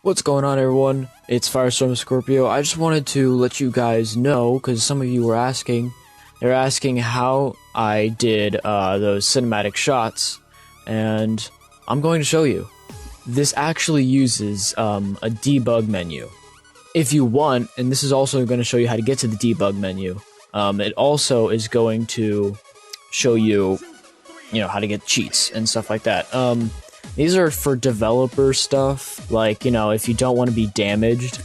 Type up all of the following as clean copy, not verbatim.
What's going on, everyone? It's Firestorm Scorpio. I just wanted to let you guys know, because some of you were asking, they're asking how I did those cinematic shots, and I'm going to show you. This actually uses a debug menu. If you want, and this is also going to show you how to get to the debug menu, it also is going to show you, how to get cheats and stuff like that. These are for developer stuff, like, if you don't want to be damaged,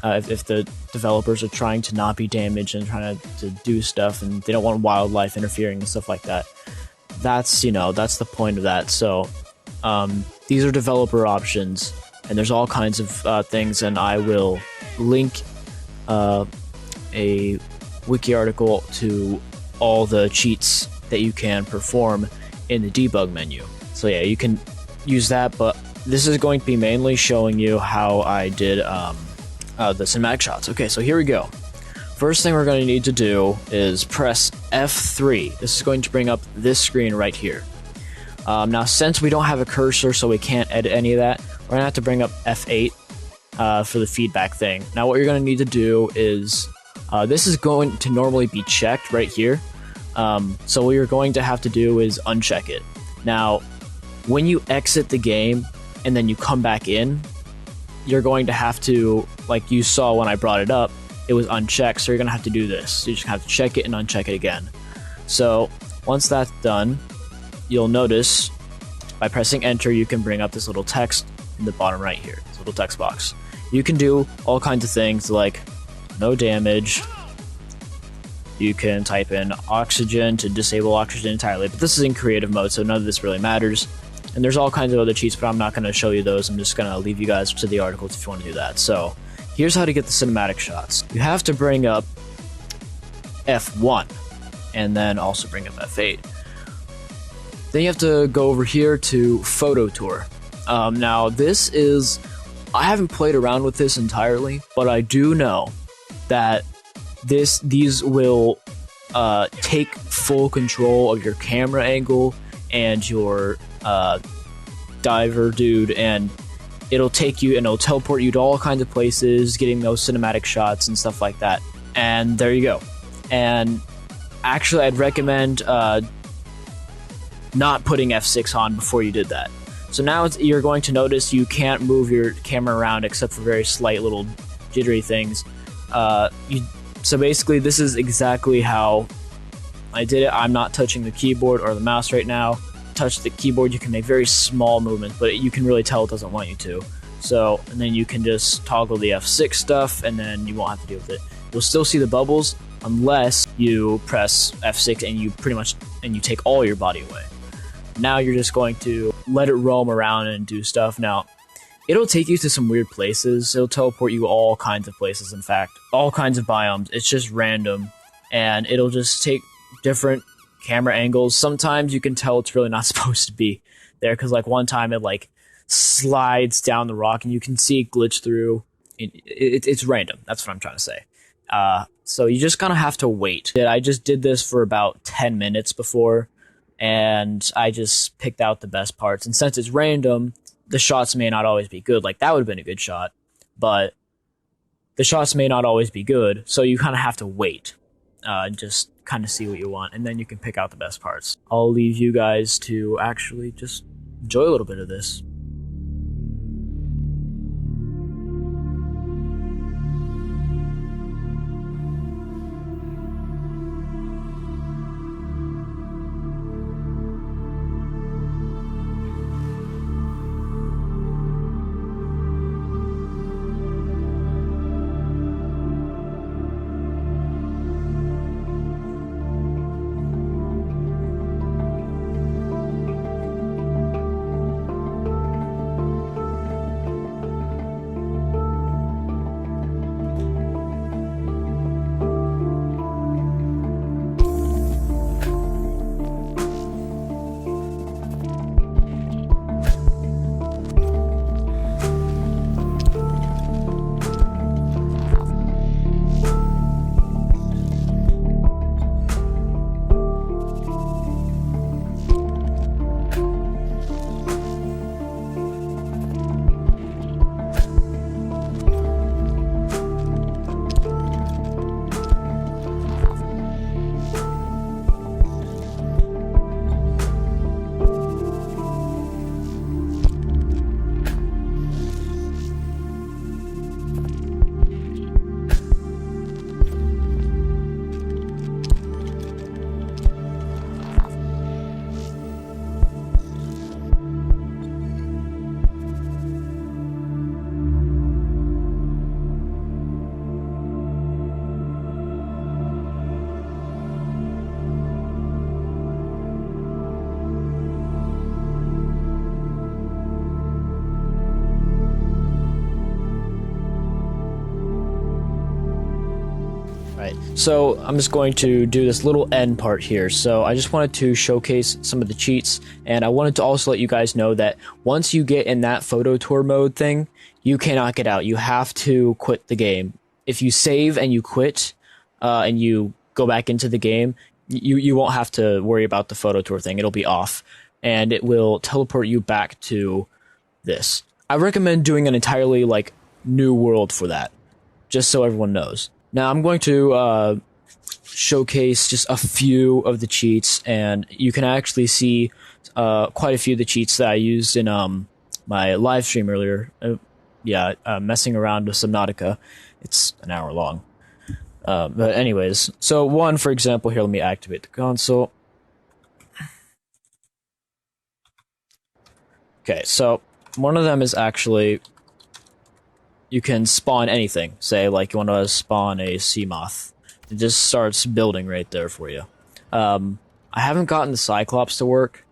if the developers are trying to not be damaged and trying to do stuff, and they don't want wildlife interfering and stuff like that. That's the point of that. So, these are developer options, and there's all kinds of things, and I will link a wiki article to all the cheats that you can perform in the debug menu. So yeah, you can use that, but this is going to be mainly showing you how I did the cinematic shots. Okay, so here we go. First thing we're going to need to do is press F3. This is going to bring up this screen right here. Now, since we don't have a cursor, so we can't edit any of that, we're going to have to bring up F8 for the feedback thing. Now, what you're going to need to do is, this is going to normally be checked right here. So what you're going to have to do is uncheck it. Now, when you exit the game and then you come back in, you're going to have to, like you saw when I brought it up, it was unchecked, so you're going to have to do this. You just have to check it and uncheck it again. So once that's done, you'll notice by pressing enter, you can bring up this little text in the bottom right here, this little text box. You can do all kinds of things like no damage. You can type in oxygen to disable oxygen entirely, but this is in creative mode, so none of this really matters. And there's all kinds of other cheats, but I'm not going to show you those. I'm just going to leave you guys to the articles if you want to do that. So here's how to get the cinematic shots. You have to bring up F1 and then also bring up F8. Then you have to go over here to Photo Tour. Now this is, I haven't played around with this entirely, but I do know that these will take full control of your camera angle and your diver dude, and it'll take you and it'll teleport you to all kinds of places, getting those cinematic shots and stuff like that. And there you go. And actually, I'd recommend not putting F6 on before you did that. So now you're going to notice you can't move your camera around except for very slight little jittery things. So basically, this is exactly how I did it. I'm not touching the keyboard or the mouse right now. Touch the keyboard, you can make very small movements, but you can really tell it doesn't want you to. So, and then you can just toggle the F6 stuff, and then you won't have to deal with it. You'll still see the bubbles unless you press F6 and you take all your body away. Now you're just going to let it roam around and do stuff. Now, it'll take you to some weird places. It'll teleport you all kinds of places, in fact. All kinds of biomes. It's just random. And it'll just take different camera angles. Sometimes you can tell it's really not supposed to be there, because like one time it like slides down the rock and you can see it glitch through. It's random. That's what I'm trying to say. So you just kind of have to wait. I just did this for about 10 minutes before, and I just picked out the best parts. And since it's random, the shots may not always be good. Like, that would have been a good shot, but the shots may not always be good, so you kind of have to wait. Just kind of see what you want, and then you can pick out the best parts. I'll leave you guys to actually just enjoy a little bit of this. So I'm just going to do this little end part here. So I just wanted to showcase some of the cheats, and I wanted to also let you guys know that once you get in that photo tour mode thing, you cannot get out. You have to quit the game. If you save and you quit, and you go back into the game, you won't have to worry about the photo tour thing. It'll be off, and it will teleport you back to this. I recommend doing an entirely like new world for that, just so everyone knows. Now I'm going to showcase just a few of the cheats, and you can actually see quite a few of the cheats that I used in my live stream earlier. Messing around with Subnautica. It's an hour long. But anyways, so one, for example, here, let me activate the console. Okay, so one of them is actually, you can spawn anything. Say, like, you want to spawn a sea moth. It just starts building right there for you. I haven't gotten the Cyclops to work.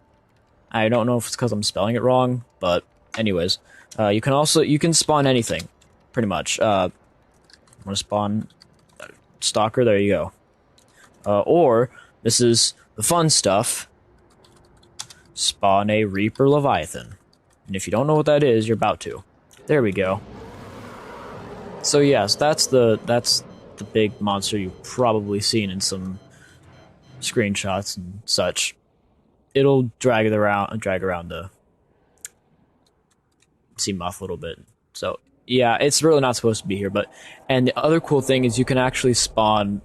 I don't know if it's because I'm spelling it wrong, but anyways. You can spawn anything, pretty much. Want to spawn Stalker? There you go. Or, this is the fun stuff. Spawn a Reaper Leviathan. And if you don't know what that is, you're about to. There we go. So yes, that's the big monster you've probably seen in some screenshots and such. It'll drag around the sea moth a little bit. So yeah, it's really not supposed to be here, and the other cool thing is you can actually spawn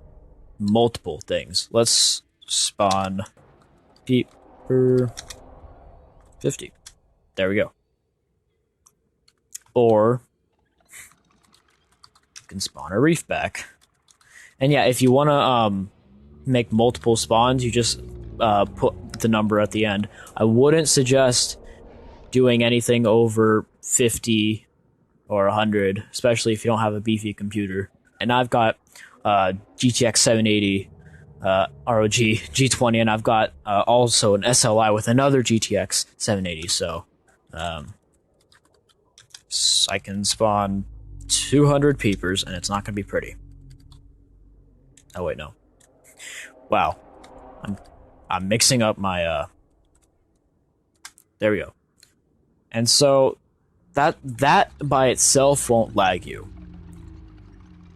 multiple things. Let's spawn Peeper 50. There we go. Or you can spawn a reefback. And yeah, if you want to make multiple spawns, you just put the number at the end. I wouldn't suggest doing anything over 50 or 100, especially if you don't have a beefy computer. And I've got GTX 780 ROG G20, and I've got also an SLI with another GTX 780, so I can spawn 200 peepers, and it's not going to be pretty. Oh wait, no. Wow, I'm mixing up my there we go. And so that by itself won't lag you.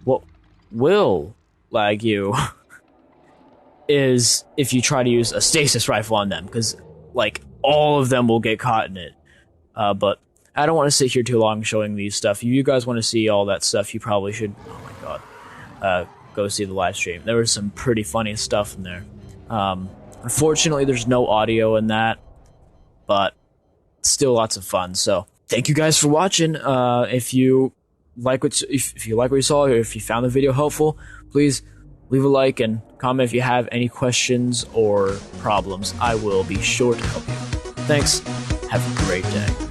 What will lag you is if you try to use a stasis rifle on them, because like all of them will get caught in it. But I don't want to sit here too long showing these stuff. If you guys want to see all that stuff, you probably should, oh my god, go see the live stream. There was some pretty funny stuff in there. Unfortunately, there's no audio in that, but still lots of fun. So thank you guys for watching. If you like what you saw, or if you found the video helpful, please leave a like and comment if you have any questions or problems. I will be sure to help you. Thanks. Have a great day.